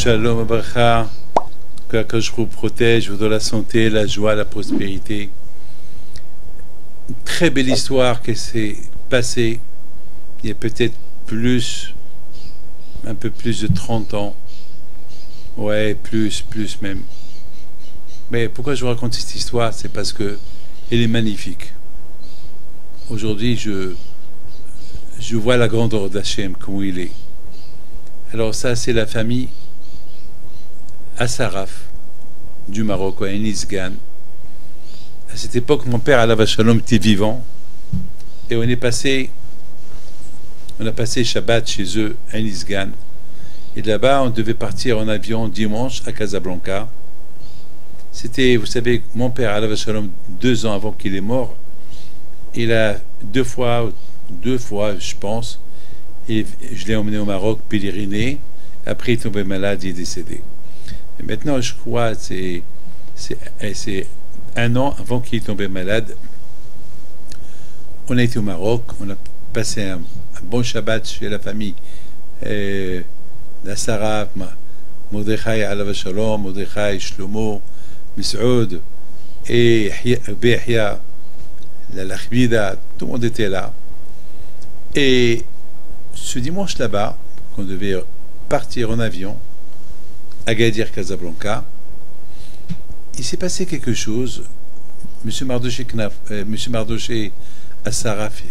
Shalom Abracha, que je vous protège, vous donne la santé, la joie, la prospérité. Une très belle histoire qui s'est passée il y a peut-être un peu plus de 30 ans. Ouais, plus même. Mais pourquoi je vous raconte cette histoire? C'est parce que elle est magnifique. Aujourd'hui, je vois la grandeur d'Hachem, comment il est. Alors ça, c'est la famille Assaraf du Maroc, à Enisgan. À cette époque, mon père, Alav Shalom, était vivant. Et on a passé Shabbat chez eux, à Enisgan. Et là-bas, on devait partir en avion dimanche à Casablanca. C'était, vous savez, mon père, Alav Shalom, 2 ans avant qu'il est mort, il a deux fois, je pense, et je l'ai emmené au Maroc, pèleriner. Après, il est tombé malade, il est décédé. Et maintenant, je crois, c'est 1 an avant qu'il est tombé malade. On a été au Maroc, on a passé un bon Shabbat chez la famille d'Assaraf, Mordechai Alav Shalom, Mordechai Shlomo, Misoud et Behia, la Lachbida, tout le monde était là. Et ce dimanche là-bas, qu'on devait partir en avion, Agadir Casablanca, il s'est passé quelque chose. Monsieur Mardoché Assaraf,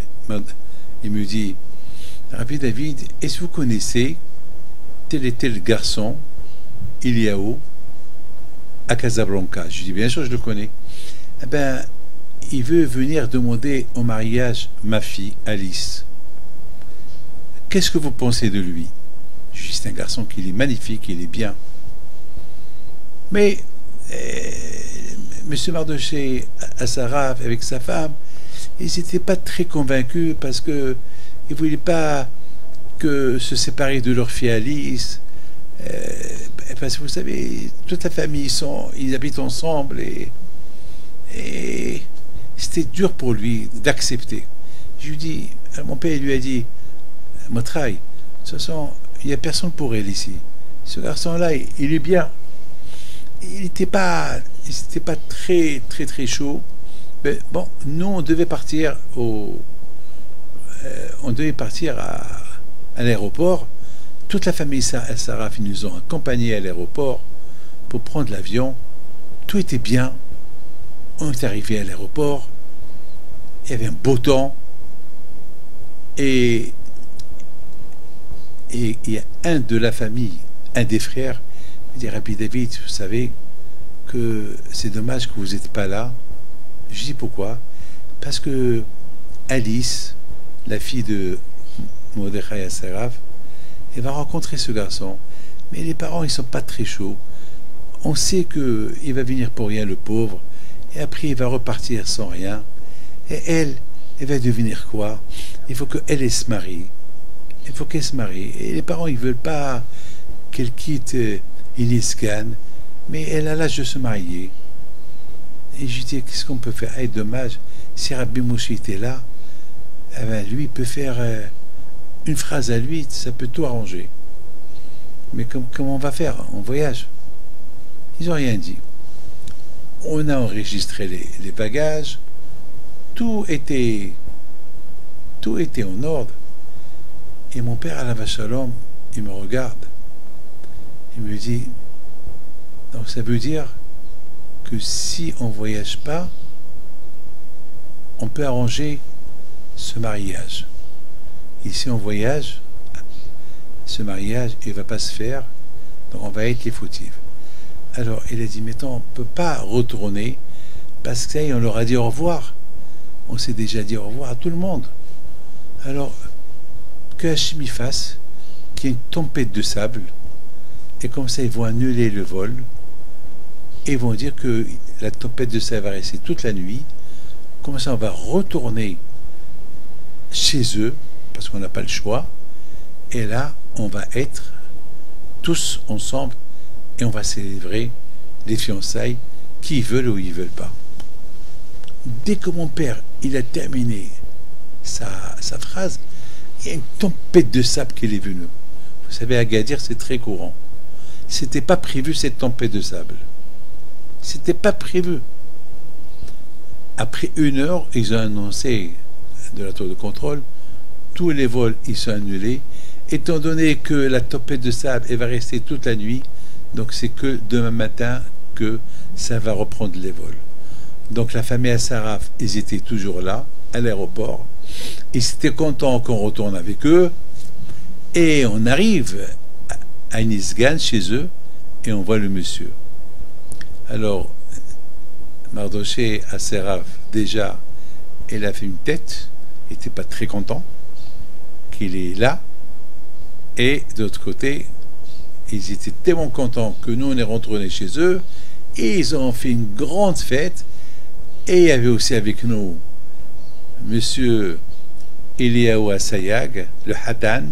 il me dit, Rabbi David, est-ce que vous connaissez tel et tel garçon, Iliaou, à Casablanca? Je lui dis, bien sûr, je le connais. Eh ben, il veut venir demander en mariage ma fille, Alice. Qu'est-ce que vous pensez de lui? Je lui dis, c'est un garçon qui est magnifique, il est bien. Mais M. Mardoché Assaraf, avec sa femme, ils n'étaient pas très convaincus parce qu'ils ne voulaient pas que se séparer de leur fille Alice. Parce que vous savez, toute la famille, ils habitent ensemble et c'était dur pour lui d'accepter. Je lui dis, mon père lui a dit, Motraï, de toute façon, il n'y a personne pour elle ici. Ce garçon-là, il est bien. Il n'était pas très chaud. Mais bon, nous, on devait partir à l'aéroport. Toute la famille Saraf, ils nous ont accompagnés à l'aéroport pour prendre l'avion. Tout était bien. On est arrivé à l'aéroport. Il y avait un beau temps. Et il y a un de la famille, un des frères, il dit, Rabbi David, vous savez que c'est dommage que vous n'êtes pas là. Je dis pourquoi? Parce que Alice, la fille de Mordechai Assaraf, elle va rencontrer ce garçon, mais les parents ils sont pas très chauds. On sait que il va venir pour rien, le pauvre, et après il va repartir sans rien. Et elle va devenir quoi? Il faut qu'elle se marie. Il faut qu'elle se marie. Et les parents ils veulent pas qu'elle quitte Enisgan, mais elle a l'âge de se marier. Et je dis, qu'est-ce qu'on peut faire? Eh, dommage, si Rabbi Moshe était là, eh ben, lui, il peut faire une phrase à lui, ça peut tout arranger. Mais comment on va faire? On voyage. Ils n'ont rien dit. On a enregistré les bagages. Tout était en ordre. Et mon père, Alav Shalom, il me regarde. Il me dit, donc ça veut dire que si on ne voyage pas, on peut arranger ce mariage. Et si on voyage, ce mariage, il ne va pas se faire, donc on va être les fautifs. Alors il a dit, mais on ne peut pas retourner, parce que ça y est, on leur a dit au revoir. On s'est déjà dit au revoir à tout le monde. Alors, que Hachem y fasse, qu'il y ait une tempête de sable, et comme ça ils vont annuler le vol, et ils vont dire que la tempête de sable va rester toute la nuit. Comme ça on va retourner chez eux, parce qu'on n'a pas le choix, et là on va être tous ensemble, et on va célébrer les fiançailles, qui veulent ou ils veulent pas. Dès que mon père il a terminé sa phrase, il y a une tempête de sable qui est venue. Vous savez, à Agadir, c'est très courant. C'était pas prévu cette tempête de sable. C'était pas prévu. Après 1 heure, ils ont annoncé de la tour de contrôle, tous les vols ils sont annulés, étant donné que la tempête de sable elle va rester toute la nuit, donc c'est que demain matin que ça va reprendre les vols. Donc la famille Assaraf, ils étaient toujours là, à l'aéroport, ils étaient contents qu'on retourne avec eux, et on arrive à Nisgan chez eux, et on voit le monsieur. Alors, Mardoché Assaraf, déjà, il a fait une tête, il n'était pas très content qu'il est là, et de l'autre côté, ils étaient tellement contents que nous on est retournés chez eux, et ils ont fait une grande fête, et il y avait aussi avec nous monsieur Eliaou Assayag, le Hatan,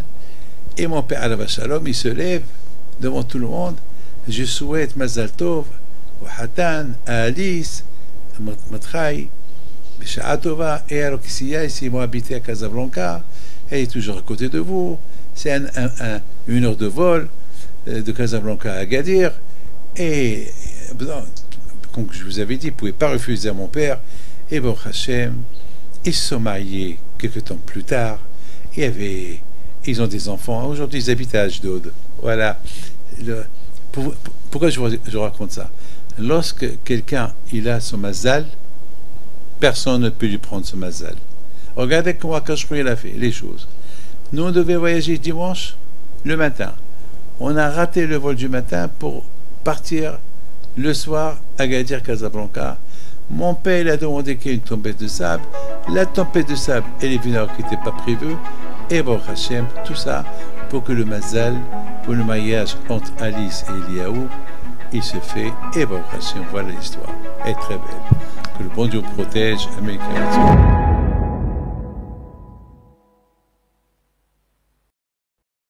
et mon père Alav Shalom, il se lève devant tout le monde, je souhaite Mazal Tov au Hatan, à Alice, à Matrai, Bisha'a Tova, et alors qu'ici, ils vont habiter à Casablanca, elle est toujours à côté de vous, c'est 1 heure de vol de Casablanca à Agadir, et comme je vous avais dit, vous ne pouvez pas refuser à mon père, et bon Hachem, ils se sont mariés quelques temps plus tard, ils ont des enfants, aujourd'hui ils habitent à Ashdod, voilà. Pourquoi je raconte ça? Lorsque quelqu'un il a son mazal, personne ne peut lui prendre ce mazal. Regardez comment Akashru il a fait les choses. Nous on devait voyager dimanche le matin. On a raté le vol du matin pour partir le soir à Agadir Casablanca. Mon père il a demandé qu'il y ait une tempête de sable. La tempête de sable elle est venue alors qui n'était pas prévue. Et bon Hachem, tout ça pour que le mazal, pour le mariage entre Alice et Eliaou, il se fait. Et bon Hachem, voilà l'histoire. Elle est très belle. Que le bon Dieu protège. Amen.